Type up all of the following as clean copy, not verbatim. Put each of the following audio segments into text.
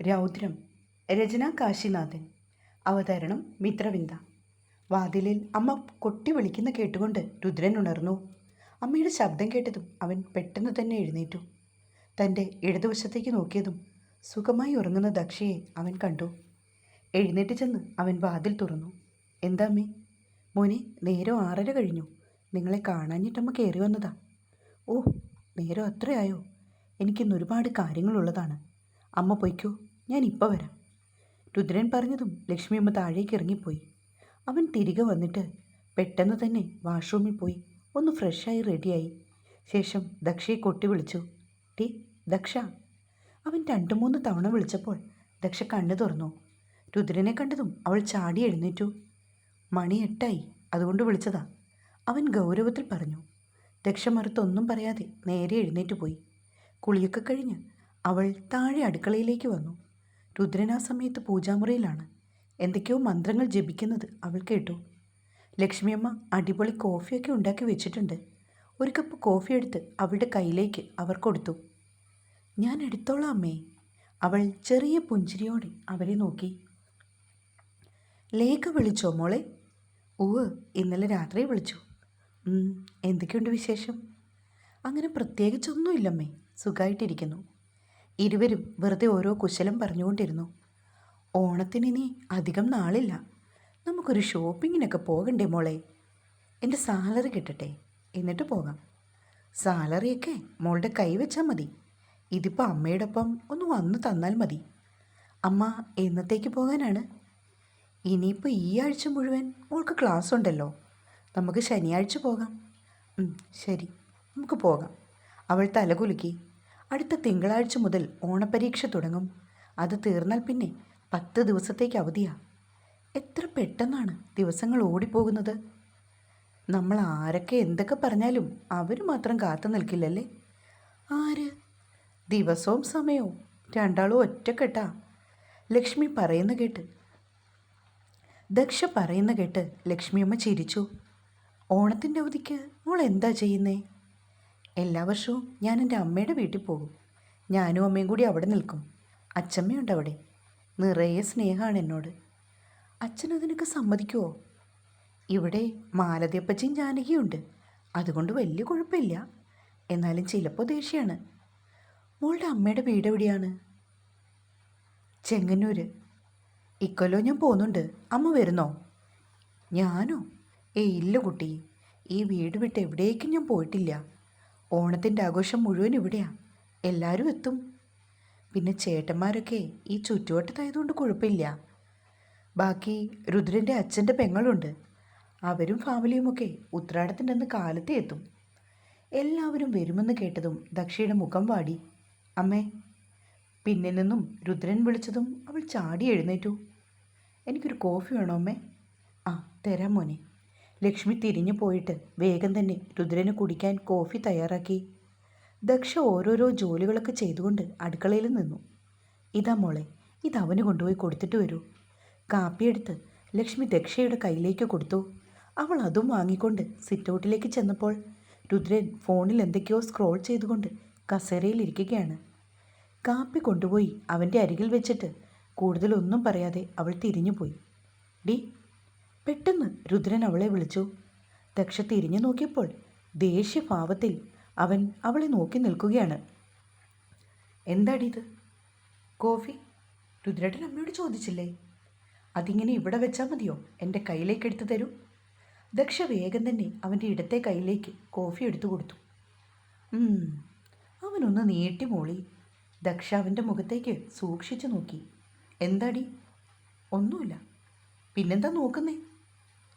രൗദ്രം. രചന കാശിനാഥൻ. അവതരണം മിത്രവിന്ദ. വാതിലിൽ അമ്മ കൊട്ടി വിളിക്കുന്ന കേട്ടുകൊണ്ട് രുദ്രൻ ഉണർന്നു. അമ്മയുടെ ശബ്ദം കേട്ടതും അവൻ പെട്ടെന്ന് തന്നെ എഴുന്നേറ്റു. തൻ്റെ ഇടതുവശത്തേക്ക് നോക്കിയതും സുഖമായി ഉറങ്ങുന്ന ദക്ഷയെ അവൻ കണ്ടു. എഴുന്നേറ്റ് ചെന്ന് അവൻ വാതിൽ തുറന്നു. എന്താ അമ്മേ? മോനെ, നേരം 6:30 കഴിഞ്ഞു. നിങ്ങളെ കാണാഞ്ഞിട്ടമ്മ കയറി വന്നതാ. ഓ, നേരം അത്രയായോ? എനിക്കിന്ന് ഒരുപാട് കാര്യങ്ങളുള്ളതാണ്. അമ്മ പൊയ്ക്കോ, ഞാൻ ഇപ്പോൾ വരാം. രുദ്രൻ പറഞ്ഞതും ലക്ഷ്മിയമ്മ താഴേക്ക് ഇറങ്ങിപ്പോയി. അവൻ തിരികെ വന്നിട്ട് പെട്ടെന്ന് തന്നെ വാഷ്റൂമിൽ പോയി ഒന്ന് ഫ്രഷായി റെഡിയായി. ശേഷം ദക്ഷയെ കൊട്ടി വിളിച്ചു. ടീ ദക്ഷ. അവൻ 2-3 തവണ വിളിച്ചപ്പോൾ ദക്ഷ കണ്ണു തുറന്നു. രുദ്രനെ കണ്ടതും അവൾ ചാടി എഴുന്നേറ്റു. മണി 8 അതുകൊണ്ട് വിളിച്ചതാ, അവൻ ഗൗരവത്തിൽ പറഞ്ഞു. ദക്ഷ മറുത്തൊന്നും പറയാതെ നേരെ എഴുന്നേറ്റ് പോയി. കുളിയൊക്കെ കഴിഞ്ഞ് അവൾ താഴെ അടുക്കളയിലേക്ക് വന്നു. രുദ്രൻ ആ സമയത്ത് പൂജാമുറിയിലാണ്. എന്തൊക്കെയോ മന്ത്രങ്ങൾ ജപിക്കുന്നത് അവൾ കേട്ടു. ലക്ഷ്മിയമ്മ അടിപൊളി കോഫിയൊക്കെ ഉണ്ടാക്കി വെച്ചിട്ടുണ്ട്. ഒരു കപ്പ് കോഫി എടുത്ത് അവളുടെ കയ്യിലേക്ക് അവർ കൊടുത്തു. ഞാൻ എടുത്തോളാം അമ്മേ. അവൾ ചെറിയ പുഞ്ചിരിയോടെ അവരെ നോക്കി. ലേഖ വിളിച്ചോ മോളെ? ഉവ്, ഇന്നലെ രാത്രി വിളിച്ചു. എന്തൊക്കെയുണ്ട് വിശേഷം? അങ്ങനെ പ്രത്യേകിച്ചൊന്നുമില്ലമ്മേ, സുഖമായിട്ടിരിക്കുന്നു. ഇരുവരും വെറുതെ ഓരോ കുശലം പറഞ്ഞുകൊണ്ടിരുന്നു. ഓണത്തിനിനി അധികം നാളില്ല. നമുക്കൊരു ഷോപ്പിങ്ങിനൊക്കെ പോകണ്ടേ മോളെ? എൻ്റെ സാലറി കിട്ടട്ടെ, എന്നിട്ട് പോകാം. സാലറിയൊക്കെ മോളുടെ കൈ വെച്ചാൽ മതി. ഇതിപ്പോൾ അമ്മയോടൊപ്പം ഒന്ന് വന്നു തന്നാൽ മതി. അമ്മ എന്നത്തേക്ക് പോകാനാണ്? ഇനിയിപ്പോൾ ഈ ആഴ്ച മുഴുവൻ മോൾക്ക് ക്ലാസ് ഉണ്ടല്ലോ. നമുക്ക് ശനിയാഴ്ച പോകാം. ശരി, നമുക്ക് പോകാം. അവൾ തലകുലുക്കി. അടുത്ത തിങ്കളാഴ്ച മുതൽ ഓണപ്പരീക്ഷ തുടങ്ങും. അത് തീർന്നാൽ പിന്നെ 10 ദിവസത്തേക്ക് അവധിയാ. എത്ര പെട്ടെന്നാണ് ദിവസങ്ങൾ ഓടിപ്പോകുന്നത്. നമ്മൾ ആരൊക്കെ എന്തൊക്കെ പറഞ്ഞാലും അവർ മാത്രം കാത്തു നിൽക്കില്ലല്ലേ? ആര്? ദിവസവും സമയവും രണ്ടാളും ഒറ്റക്കെട്ടാ. ലക്ഷ്മി പറയുന്ന കേട്ട് ദക്ഷ പറയുന്ന കേട്ട് ലക്ഷ്മിയമ്മ ചിരിച്ചു. ഓണത്തിൻ്റെ അവധിക്ക് മോൾ എന്താ ചെയ്യുന്നേ? എല്ലാ വർഷവും ഞാൻ എൻ്റെ അമ്മയുടെ വീട്ടിൽ പോകും. ഞാനും അമ്മയും കൂടി അവിടെ നിൽക്കും. അച്ഛമ്മയുണ്ട് അവിടെ. നിറയെ സ്നേഹമാണ് എന്നോട്. അച്ഛൻ അതിനൊക്കെ സമ്മതിക്കുമോ? ഇവിടെ മാലതിയപ്പച്ചയും ജാനകിയുണ്ട്, അതുകൊണ്ട് വലിയ കുഴപ്പമില്ല. എന്നാലും ചിലപ്പോൾ ദേഷ്യമാണ്. മോളുടെ അമ്മയുടെ വീട് എവിടെയാണ്? ചെങ്ങന്നൂർ. ഇക്കൊല്ലം ഞാൻ പോകുന്നുണ്ട്. അമ്മ വരുന്നോ? ഞാനോ? ഇല്ല കുട്ടി, ഈ വീട് വിട്ട് എവിടേക്കും ഞാൻ പോയിട്ടില്ല. ഓണത്തിൻ്റെ ആഘോഷം മുഴുവൻ ഇവിടെയാണ്. എല്ലാവരും എത്തും. പിന്നെ ചേട്ടന്മാരൊക്കെ ഈ ചുറ്റുവട്ടത്തായതുകൊണ്ട് കുഴപ്പമില്ല. ബാക്കി രുദ്രൻ്റെ അച്ഛൻ്റെ പെങ്ങളുണ്ട്. അവരും ഫാമിലിയുമൊക്കെ ഉത്രാടത്തിൻ്റെ അന്ന് കാലത്തെ എത്തും. എല്ലാവരും വരുമെന്ന് കേട്ടതും ദക്ഷയുടെ മുഖം വാടി. അമ്മേ. പിന്നിൽ നിന്നും രുദ്രൻ വിളിച്ചതും അവൾ ചാടി എഴുന്നേറ്റു. എനിക്കൊരു കോഫി വേണോ അമ്മേ? തരാം മോനെ. ലക്ഷ്മി തിരിഞ്ഞു പോയിട്ട് വേഗം തന്നെ രുദ്രന് കുടിക്കാൻ കോഫി തയ്യാറാക്കി. ദക്ഷ ഓരോരോ ജോലികളൊക്കെ ചെയ്തുകൊണ്ട് അടുക്കളയിൽ നിന്നു. ഇതാ മോളെ, ഇതവന് കൊണ്ടുപോയി കൊടുത്തിട്ട് വരൂ. കാപ്പിയെടുത്ത് ലക്ഷ്മി ദക്ഷയുടെ കയ്യിലേക്ക് കൊടുത്തു. അവൾ അതും വാങ്ങിക്കൊണ്ട് സിറ്റൗട്ടിലേക്ക് ചെന്നപ്പോൾ രുദ്രൻ ഫോണിൽ എന്തൊക്കെയോ സ്ക്രോൾ ചെയ്തുകൊണ്ട് കസേരയിലിരിക്കുകയാണ്. കാപ്പി കൊണ്ടുപോയി അവൻ്റെ അരികിൽ വെച്ചിട്ട് കൂടുതലൊന്നും പറയാതെ അവൾ തിരിഞ്ഞുപോയി. ഡി. പെട്ടെന്ന് രുദ്രൻ അവളെ വിളിച്ചു. ദക്ഷ തിരിഞ്ഞു നോക്കിയപ്പോൾ ദേഷ്യഭാവത്തിൽ അവൻ അവളെ നോക്കി നിൽക്കുകയാണ്. എന്താടിത്? കോഫി രുദ്രേട്ടൻ അമ്മയോട് ചോദിച്ചില്ലേ? അതിങ്ങനെ ഇവിടെ വെച്ചാൽ മതിയോ? എൻ്റെ കയ്യിലേക്ക് എടുത്തു തരൂ. ദക്ഷ വേഗം തന്നെ അവൻ്റെ ഇടത്തെ കയ്യിലേക്ക് കോഫി എടുത്തു കൊടുത്തു. അവനൊന്ന് നീട്ടി മോളി. ദക്ഷ അവൻ്റെ മുഖത്തേക്ക് സൂക്ഷിച്ചു നോക്കി. എന്താടി? ഒന്നുമില്ല. പിന്നെന്താ നോക്കുന്നേ?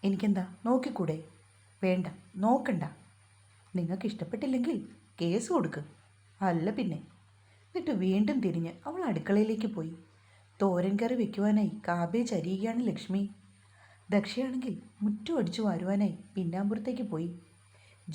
എനിക്കെന്താ നോക്കിക്കൂടെ? വേണ്ട, നോക്കണ്ട. നിങ്ങൾക്ക് ഇഷ്ടപ്പെട്ടില്ലെങ്കിൽ കേസ് കൊടുക്ക്. അല്ല പിന്നെ. എന്നിട്ട് വീണ്ടും തിരിഞ്ഞ് അവൾ അടുക്കളയിലേക്ക് പോയി. തോരൻ കറി വെക്കുവാനായി കാബേജ് അരിയുകയാണ് ലക്ഷ്മി. ദക്ഷയാണെങ്കിൽ മുറ്റം അടിച്ചു വാരുവാനായി പിന്നാമ്പുറത്തേക്ക് പോയി.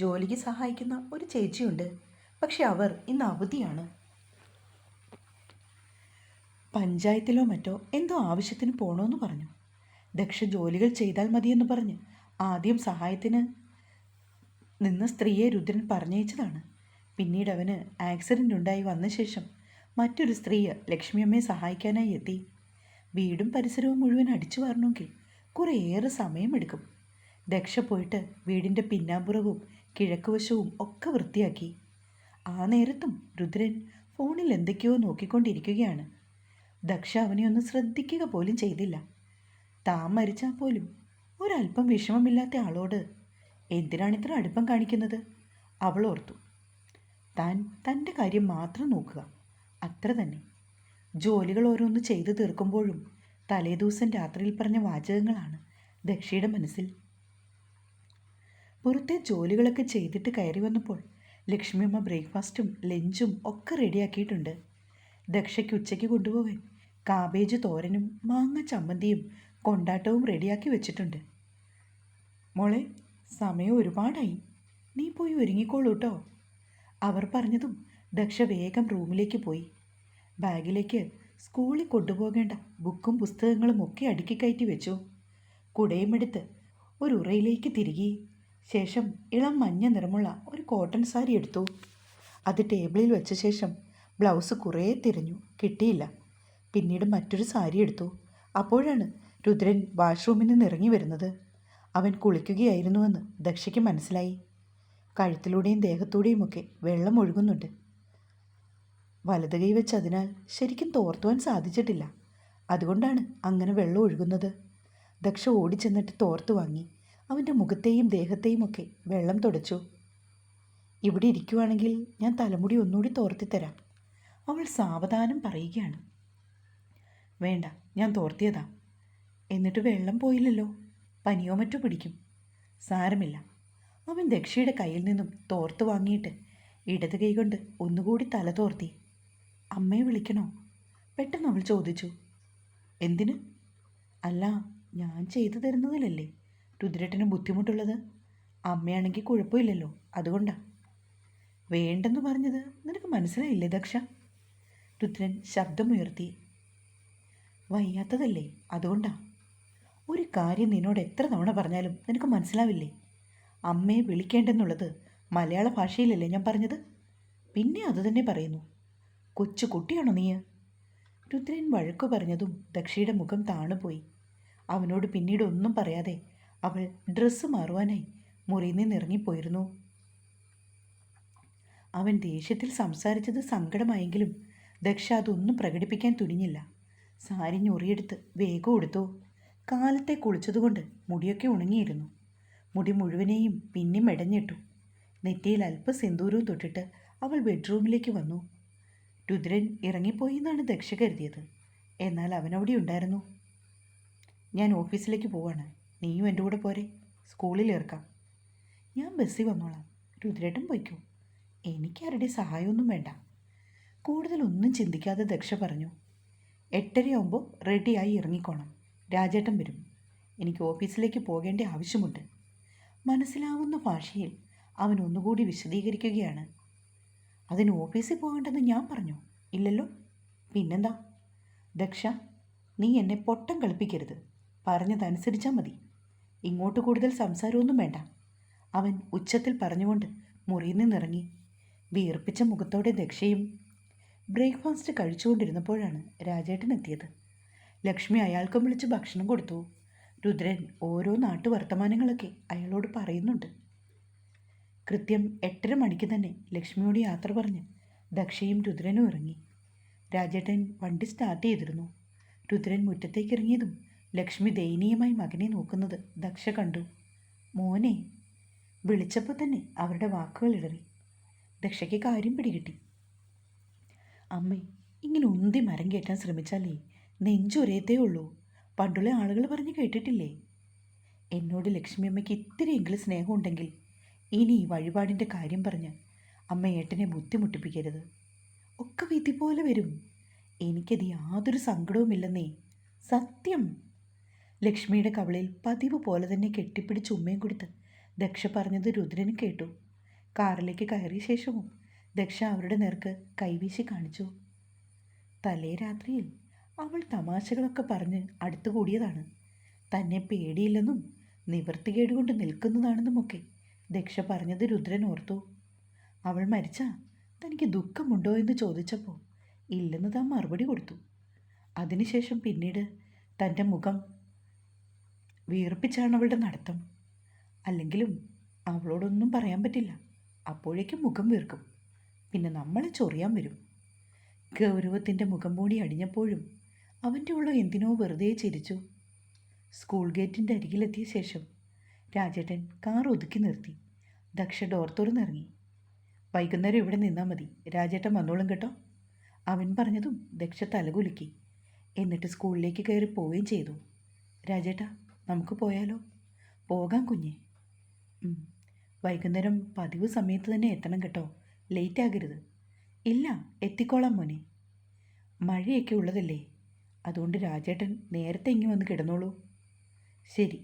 ജോലിക്ക് സഹായിക്കുന്ന ഒരു ചേച്ചിയുണ്ട്, പക്ഷെ അവർ ഇന്ന് അവധിയാണ്. പഞ്ചായത്തിലോ മറ്റോ എന്തോ ആവശ്യത്തിന് പോകണമെന്ന് പറഞ്ഞു. ദക്ഷ ജോലികൾ ചെയ്താൽ മതിയെന്ന് പറഞ്ഞ് ആദ്യം സഹായത്തിന് നിന്ന സ്ത്രീയെ രുദ്രൻ പറഞ്ഞയച്ചതാണ്. പിന്നീട് അവന് ആക്സിഡൻ്റ് ഉണ്ടായി വന്ന ശേഷം മറ്റൊരു സ്ത്രീ ലക്ഷ്മിയമ്മയെ സഹായിക്കാനായി എത്തി. വീടും പരിസരവും മുഴുവൻ അടിച്ചു വാരണമെങ്കിൽ കുറേയേറെ സമയമെടുക്കും. ദക്ഷ പോയിട്ട് വീടിൻ്റെ പിന്നാമ്പുറവും കിഴക്കുവശവും ഒക്കെ വൃത്തിയാക്കി. ആ നേരത്തും രുദ്രൻ ഫോണിൽ എന്തൊക്കെയോ നോക്കിക്കൊണ്ടിരിക്കുകയാണ്. ദക്ഷ അവനെ ഒന്ന് ശ്രദ്ധിക്കുക പോലും ചെയ്തില്ല. താൻ മരിച്ചാൽ പോലും ഒരല്പം വിഷമമില്ലാത്ത ആളോട് എന്തിനാണിത്ര അടുപ്പം കാണിക്കുന്നത്? അവൾ ഓർത്തു. താൻ തൻ്റെ കാര്യം മാത്രം നോക്കുക, അത്ര തന്നെ. ജോലികൾ ഓരോന്ന് ചെയ്തു തീർക്കുമ്പോഴും തലേദിവസം രാത്രിയിൽ പറഞ്ഞ വാചകങ്ങളാണ് ദക്ഷയുടെ മനസ്സിൽ. പുറത്തെ ജോലികളൊക്കെ ചെയ്തിട്ട് കയറി വന്നപ്പോൾ ലക്ഷ്മിയമ്മ ബ്രേക്ക്ഫാസ്റ്റും ലഞ്ചും ഒക്കെ റെഡിയാക്കിയിട്ടുണ്ട്. ദക്ഷയ്ക്ക് ഉച്ചയ്ക്ക് കൊണ്ടുപോകാൻ കാബേജ് തോരനും മാങ്ങ ചമ്മന്തിയും കൊണ്ടാട്ടവും റെഡിയാക്കി വെച്ചിട്ടുണ്ട്. മോളെ, സമയം ഒരുപാടായി, നീ പോയി ഒരുങ്ങിക്കോളൂ കേട്ടോ. അവർ പറഞ്ഞതും ദക്ഷ വേഗം റൂമിലേക്ക് പോയി. ബാഗിലേക്ക് സ്കൂളിൽ കൊണ്ടുപോകേണ്ട ബുക്കും പുസ്തകങ്ങളും ഒക്കെ അടുക്കി കയറ്റി വെച്ചു. കുടയുമെടുത്ത് ഒരു ഉറയിലേക്ക് തിരികെ. ശേഷം ഇളം മഞ്ഞ നിറമുള്ള ഒരു കോട്ടൺ സാരി എടുത്തു. അത് ടേബിളിൽ വെച്ച ശേഷം ബ്ലൗസ് കുറേ തിരഞ്ഞു, കിട്ടിയില്ല. പിന്നീട് മറ്റൊരു സാരി എടുത്തു. അപ്പോഴാണ് രുദ്രൻ വാഷ്റൂമിൽ നിന്ന് ഇറങ്ങി വരുന്നത്. അവൻ കുളിക്കുകയായിരുന്നുവെന്ന് ദക്ഷയ്ക്ക് മനസ്സിലായി. കഴുത്തിലൂടെയും ദേഹത്തൂടെയുമൊക്കെ വെള്ളം ഒഴുകുന്നുണ്ട്. വലത് കൈ വെച്ച് അതിനാൽ ശരിക്കും തോർത്തുവാൻ സാധിച്ചിട്ടില്ല. അതുകൊണ്ടാണ് അങ്ങനെ വെള്ളം ഒഴുകുന്നത്. ദക്ഷ ഓടിച്ചെന്നിട്ട് തോർത്ത് വാങ്ങി അവൻ്റെ മുഖത്തെയും ദേഹത്തെയും ഒക്കെ വെള്ളം തുടച്ചു. ഇവിടെ ഇരിക്കുവാണെങ്കിൽ ഞാൻ തലമുടി ഒന്നുകൂടി തോർത്തിത്തരാം, അവൾ സാവധാനം പറയുകയാണ്. വേണ്ട, ഞാൻ തോർത്തിയതാ. എന്നിട്ട് വെള്ളം പോയില്ലല്ലോ, പനിയോ മറ്റോ പിടിക്കും. സാരമില്ല. അവൻ ദക്ഷയുടെ കയ്യിൽ നിന്നും തോർത്ത് വാങ്ങിയിട്ട് ഇടത് കൈ കൊണ്ട് ഒന്നുകൂടി തല തോർത്തി. അമ്മയെ വിളിക്കണോ? പെട്ടെന്ന് അവൾ ചോദിച്ചു. എന്തിന്? അല്ല, ഞാൻ ചെയ്തു തരുന്നതിലല്ലേ രുദ്രേട്ടന് ബുദ്ധിമുട്ടുള്ളത്. അമ്മയാണെങ്കിൽ കുഴപ്പമില്ലല്ലോ, അതുകൊണ്ടാ. വേണ്ടെന്ന് പറഞ്ഞത് നിനക്ക് മനസ്സിലായില്ലേ ദക്ഷ? രുദ്രൻ ശബ്ദമുയർത്തി. വയ്യാത്തതല്ലേ, അതുകൊണ്ടാ. ഒരു കാര്യം നിന്നോട് എത്ര തവണ പറഞ്ഞാലും നിനക്ക് മനസ്സിലാവില്ലേ? അമ്മയെ വിളിക്കേണ്ടെന്നുള്ളത് മലയാള ഭാഷയിലല്ലേ ഞാൻ പറഞ്ഞത്? പിന്നെ അതുതന്നെ പറയുന്നു. കൊച്ചു കുട്ടിയാണോ നീ? രുദ്രൻ വഴക്കു പറഞ്ഞതും ദക്ഷയുടെ മുഖം താണുപോയി. അവനോട് പിന്നീട് ഒന്നും പറയാതെ അവൾ ഡ്രസ്സ് മാറുവാനായി മുറിയിൽ നിന്ന് ഇറങ്ങിപ്പോയിരുന്നു. അവൻ ദേഷ്യത്തിൽ സംസാരിച്ചത് സങ്കടമായെങ്കിലും ദക്ഷ അതൊന്നും പ്രകടിപ്പിക്കാൻ തുനിഞ്ഞില്ല. സാരി ഞൊറിയെടുത്ത് വേഗം എടുത്തു. കാലത്തെ കുളിച്ചതുകൊണ്ട് മുടിയൊക്കെ ഉണങ്ങിയിരുന്നു. മുടി മുഴുവനെയും പിന്നെ മെടഞ്ഞിട്ടു. നെറ്റിയിൽ അല്പ സിന്ദൂരവും തൊട്ടിട്ട് അവൾ ബെഡ്റൂമിലേക്ക് വന്നു. രുദ്രൻ ഇറങ്ങിപ്പോയി എന്നാണ് ദക്ഷ കരുതിയത്. എന്നാൽ അവനവിടെ ഉണ്ടായിരുന്നു. ഞാൻ ഓഫീസിലേക്ക് പോവാണ്, നീയും എൻ്റെ കൂടെ പോരെ, സ്കൂളിൽ ഇറക്കാം. ഞാൻ ബസ്സിൽ വന്നോളാം, രുദ്രേട്ടൻ പോയിക്കോ, എനിക്കാരുടെ സഹായമൊന്നും വേണ്ട. കൂടുതലൊന്നും ചിന്തിക്കാതെ ദക്ഷ പറഞ്ഞു. 8:30 റെഡിയായി ഇറങ്ങിക്കോണം, രാജേട്ടൻ വരും. എനിക്ക് ഓഫീസിലേക്ക് പോകേണ്ട ആവശ്യമുണ്ട്. മനസ്സിലാവുന്ന ഭാഷയിൽ അവൻ ഒന്നുകൂടി വിശദീകരിക്കുകയാണ്. അതിന് ഓഫീസിൽ പോകേണ്ടെന്ന് ഞാൻ പറഞ്ഞു ഇല്ലല്ലോ? പിന്നെന്താ? ദക്ഷ, നീ എന്നെ പൊട്ടം കളിപ്പിക്കരുത്, പറഞ്ഞതനുസരിച്ചാൽ മതി. ഇങ്ങോട്ട് കൂടുതൽ സംസാരമൊന്നും വേണ്ട, അവൻ ഉച്ചത്തിൽ പറഞ്ഞുകൊണ്ട് മുറിയിൽ നിന്നിറങ്ങി. വീർപ്പിച്ച മുഖത്തോടെ ദക്ഷയും. ബ്രേക്ക്ഫാസ്റ്റ് കഴിച്ചുകൊണ്ടിരുന്നപ്പോഴാണ് രാജേട്ടൻ എത്തിയത്. ലക്ഷ്മി അയാൾക്കും വിളിച്ച് ഭക്ഷണം കൊടുത്തു. രുദ്രൻ ഓരോ നാട്ടുവർത്തമാനങ്ങളൊക്കെ അയാളോട് പറയുന്നുണ്ട്. കൃത്യം 8:30 മണിക്ക് തന്നെ ലക്ഷ്മിയോട് യാത്ര പറഞ്ഞ് ദക്ഷയും രുദ്രനും ഇറങ്ങി. രാജേട്ടൻ വണ്ടി സ്റ്റാർട്ട് ചെയ്തിരുന്നു. രുദ്രൻ മുറ്റത്തേക്ക് ഇറങ്ങിയതും ലക്ഷ്മി ദയനീയമായി മകനെ നോക്കുന്നത് ദക്ഷ കണ്ടു. മോനെ വിളിച്ചപ്പോൾ തന്നെ അവരുടെ വാക്കുകൾ ഇടറി. ദക്ഷയ്ക്ക് കാര്യം പിടികിട്ടി. അമ്മേ, ഇങ്ങനെ ഉന്തി മരം കയറ്റാൻ ശ്രമിച്ചാലേ നെഞ്ചൊരേത്തേ ഉള്ളൂ. പണ്ടുള്ള ആളുകൾ പറഞ്ഞ് കേട്ടിട്ടില്ലേ? എന്നോട് ലക്ഷ്മിയമ്മയ്ക്ക് ഇത്തിരിയെങ്കിലും സ്നേഹമുണ്ടെങ്കിൽ ഇനി ഈ വഴിപാടിൻ്റെ കാര്യം പറഞ്ഞ് അമ്മ ഏട്ടനെ ബുദ്ധിമുട്ടിപ്പിക്കരുത്. ഒക്കെ വിധി പോലെ വരും. എനിക്കത് യാതൊരു സങ്കടവുമില്ലെന്നേ, സത്യം. ലക്ഷ്മിയുടെ കവളിൽ പതിവ് പോലെ തന്നെ കെട്ടിപ്പിടിച്ച് ഉമ്മയും കൊടുത്ത് ദക്ഷ പറഞ്ഞത് രുദ്രനും കേട്ടു. കാറിലേക്ക് കയറിയ ശേഷവും ദക്ഷ അവരുടെ നേർക്ക് കൈവീശി കാണിച്ചു. തലേ രാത്രിയിൽ അവൾ തമാശകളൊക്കെ പറഞ്ഞ് അടുത്തുകൂടിയതാണ്. തന്നെ പേടിയില്ലെന്നും നിവൃത്തികേടുകൊണ്ട് നിൽക്കുന്നതാണെന്നുമൊക്കെ ദക്ഷ പറഞ്ഞത് രുദ്രൻ ഓർത്തു. അവൾ മരിച്ചാൽ തനിക്ക് ദുഃഖമുണ്ടോ എന്ന് ചോദിച്ചപ്പോൾ ഇല്ലെന്ന് താൻ മറുപടി കൊടുത്തു. അതിനുശേഷം പിന്നീട് തൻ്റെ മുഖം വീർപ്പിച്ചാണ് അവളുടെ നടത്തം. അല്ലെങ്കിലും അവളോടൊന്നും പറയാൻ പറ്റില്ല. അപ്പോഴേക്കും മുഖം വീർക്കും. പിന്നെ നമ്മളെ ചൊറിയാൻ വരും. ഗൗരവത്തിൻ്റെ മുഖം മൂടി അടിഞ്ഞപ്പോഴും അവൻ്റെ ഉള്ള എന്തിനോ വെറുതെ ചിരിച്ചു. സ്കൂൾ ഗേറ്റിൻ്റെ അരികിലെത്തിയ ശേഷം രാജേട്ടൻ കാർ ഒതുക്കി നിർത്തി. ദക്ഷ ഡോർ തുറന്നിറങ്ങി. വൈകുന്നേരം ഇവിടെ നിന്നാൽ മതി, രാജേട്ടൻ വന്നോളും കേട്ടോ. അവൻ പറഞ്ഞതും ദക്ഷ തലകുലുക്കി. എന്നിട്ട് സ്കൂളിലേക്ക് കയറി പോവുകയും ചെയ്തു. രാജേട്ടാ, നമുക്ക് പോയാലോ? പോകാം കുഞ്ഞേ. വൈകുന്നേരം പതിവ് സമയത്ത് തന്നെ എത്തണം കേട്ടോ, ലേറ്റ് ആകരുത്. ഇല്ല, എത്തിക്കോളാം മോനെ. മഴയൊക്കെ ഉള്ളതല്ലേ, അതുകൊണ്ട് രാജേട്ടൻ നേരത്തെ ഇങ്ങ് വന്ന് കിടന്നോളൂ. ശരി.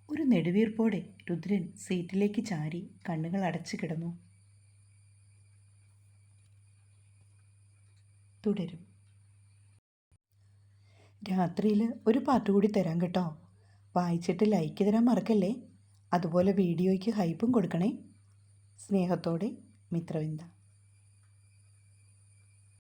ഒരു നെടുവീർപ്പോടെ രുദ്രൻ സീറ്റിലേക്ക് ചാരി കണ്ണുകൾ അടച്ചു കിടന്നു. തുടരും. രാത്രിയിൽ ഒരു പാട്ട് കൂടി തരാം കേട്ടോ. വായിച്ചിട്ട് ലൈക്ക് തരാൻ മറക്കല്ലേ. അതുപോലെ വീഡിയോയ്ക്ക് ഹൈപ്പും കൊടുക്കണേ. സ്നേഹത്തോടെ, മിത്രവിന്ദ.